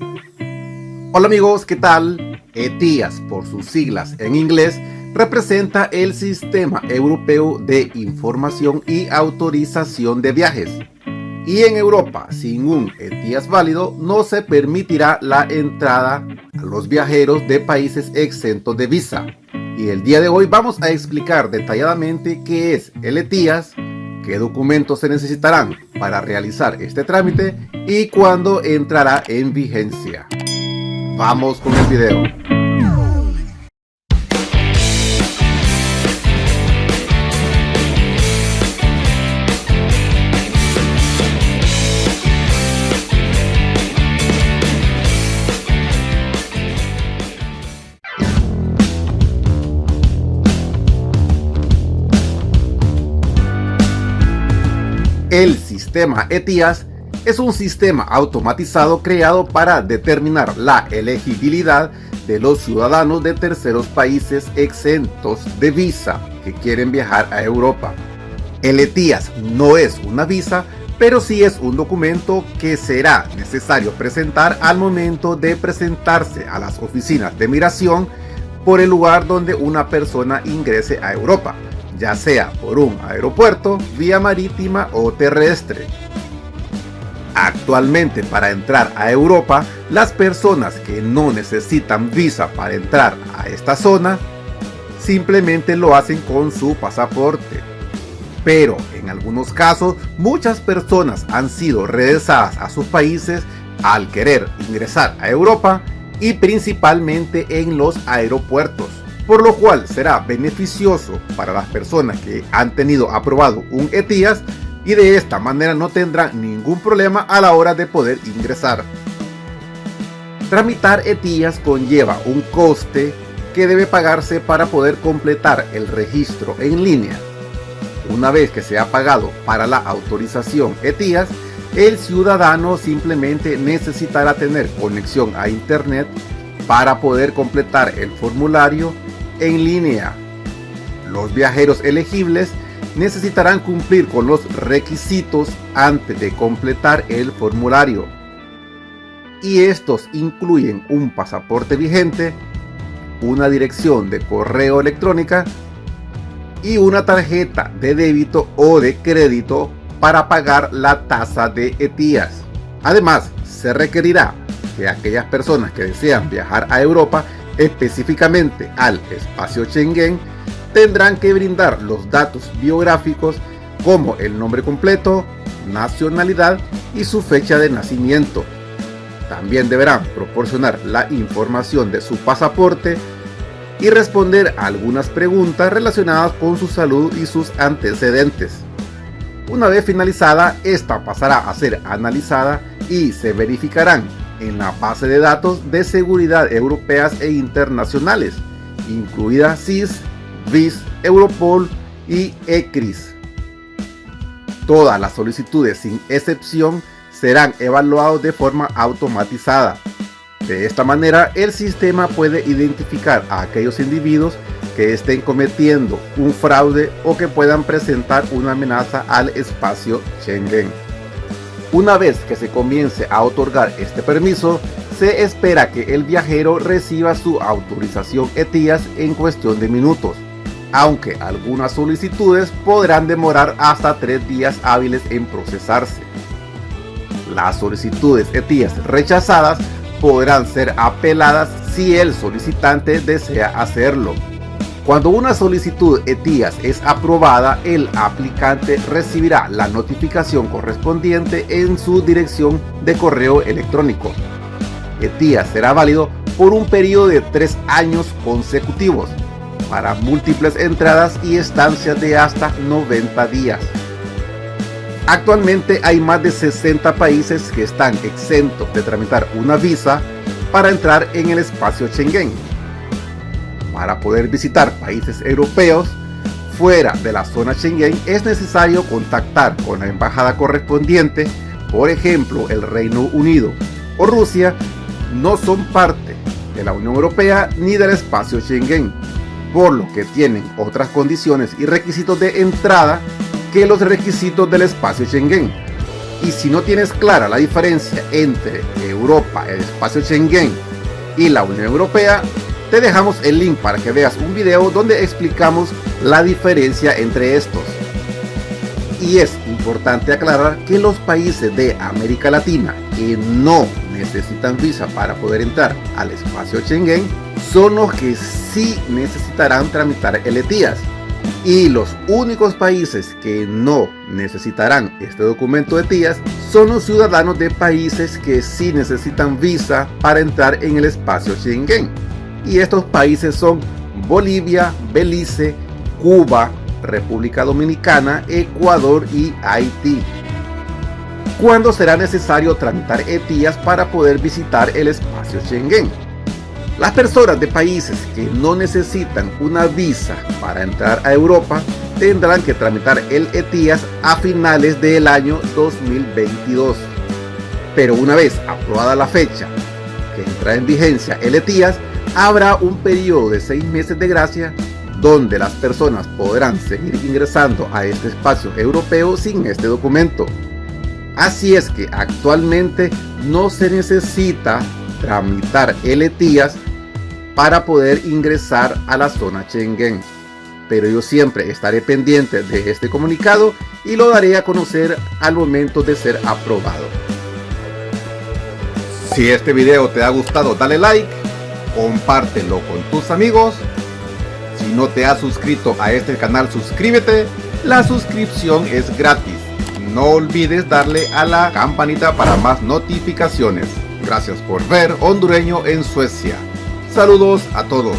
Hola amigos, ¿qué tal? ETIAS, por sus siglas en inglés, representa el Sistema Europeo de Información y Autorización de Viajes. Y en Europa, sin un ETIAS válido, no se permitirá la entrada a los viajeros de países exentos de visa. Y el día de hoy vamos a explicar detalladamente qué es el ETIAS, qué documentos se necesitarán para realizar este trámite y cuándo entrará en vigencia. Vamos con el video. El sistema ETIAS es un sistema automatizado creado para determinar la elegibilidad de los ciudadanos de terceros países exentos de visa que quieren viajar a Europa. El ETIAS no es una visa, pero sí es un documento que será necesario presentar al momento de presentarse a las oficinas de migración por el lugar donde una persona ingrese a Europa, ya sea por un aeropuerto, vía marítima o terrestre. Actualmente, para entrar a Europa, las personas que no necesitan visa para entrar a esta zona simplemente lo hacen con su pasaporte. Pero en algunos casos, muchas personas han sido regresadas a sus países al querer ingresar a Europa y principalmente en los aeropuertos, por lo cual será beneficioso para las personas que han tenido aprobado un ETIAS y de esta manera no tendrán ningún problema a la hora de poder ingresar. Tramitar ETIAS conlleva un coste que debe pagarse para poder completar el registro en línea. Una vez que se ha pagado para la autorización ETIAS, el ciudadano simplemente necesitará tener conexión a internet para poder completar el formulario en línea. Los viajeros elegibles necesitarán cumplir con los requisitos antes de completar el formulario, y estos incluyen un pasaporte vigente, una dirección de correo electrónica y una tarjeta de débito o de crédito para pagar la tasa de ETIAS. Además, se requerirá que aquellas personas que desean viajar a Europa, específicamente al espacio Schengen, tendrán que brindar los datos biográficos como el nombre completo, nacionalidad y su fecha de nacimiento. También deberán proporcionar la información de su pasaporte y responder a algunas preguntas relacionadas con su salud y sus antecedentes. Una vez finalizada, esta pasará a ser analizada y se verificarán en la base de datos de seguridad europeas e internacionales, incluida SIS, VIS, Europol y ECRIS. Todas las solicitudes sin excepción serán evaluadas de forma automatizada. De esta manera, el sistema puede identificar a aquellos individuos que estén cometiendo un fraude o que puedan presentar una amenaza al espacio Schengen. Una vez que se comience a otorgar este permiso, se espera que el viajero reciba su autorización ETIAS en cuestión de minutos, aunque algunas solicitudes podrán demorar hasta 3 días hábiles en procesarse. Las solicitudes ETIAS rechazadas podrán ser apeladas si el solicitante desea hacerlo. Cuando una solicitud ETIAS es aprobada, el aplicante recibirá la notificación correspondiente en su dirección de correo electrónico. ETIAS será válido por un periodo de 3 años consecutivos para múltiples entradas y estancias de hasta 90 días. Actualmente hay más de 60 países que están exentos de tramitar una visa para entrar en el espacio Schengen. Para poder visitar países europeos fuera de la zona Schengen es necesario contactar con la embajada correspondiente. Por ejemplo, el Reino Unido o Rusia no son parte de la Unión Europea ni del espacio Schengen, por lo que tienen otras condiciones y requisitos de entrada que los requisitos del espacio Schengen. Y si no tienes clara la diferencia entre Europa, el espacio Schengen y la Unión Europea, te dejamos el link para que veas un video donde explicamos la diferencia entre estos. Y es importante aclarar que los países de América Latina que no necesitan visa para poder entrar al espacio Schengen son los que sí necesitarán tramitar el ETIAS. Y los únicos países que no necesitarán este documento de ETIAS son los ciudadanos de países que sí necesitan visa para entrar en el espacio Schengen. Y estos países son Bolivia, Belice, Cuba, República Dominicana, Ecuador y Haití. ¿Cuándo será necesario tramitar ETIAS para poder visitar el espacio Schengen? Las personas de países que no necesitan una visa para entrar a Europa tendrán que tramitar el ETIAS a finales del año 2022. Pero una vez aprobada la fecha que entra en vigencia el ETIAS, habrá un periodo de 6 meses de gracia donde las personas podrán seguir ingresando a este espacio europeo sin este documento. Así es que actualmente no se necesita tramitar el ETIAS para poder ingresar a la zona Schengen, pero yo siempre estaré pendiente de este comunicado y lo daré a conocer al momento de ser aprobado. Si este video te ha gustado, dale like, compártelo con tus amigos. Si no te has suscrito a este canal, suscríbete. La suscripción es gratis. No olvides darle a la campanita para más notificaciones. Gracias por ver Hondureño en Suecia. Saludos a todos.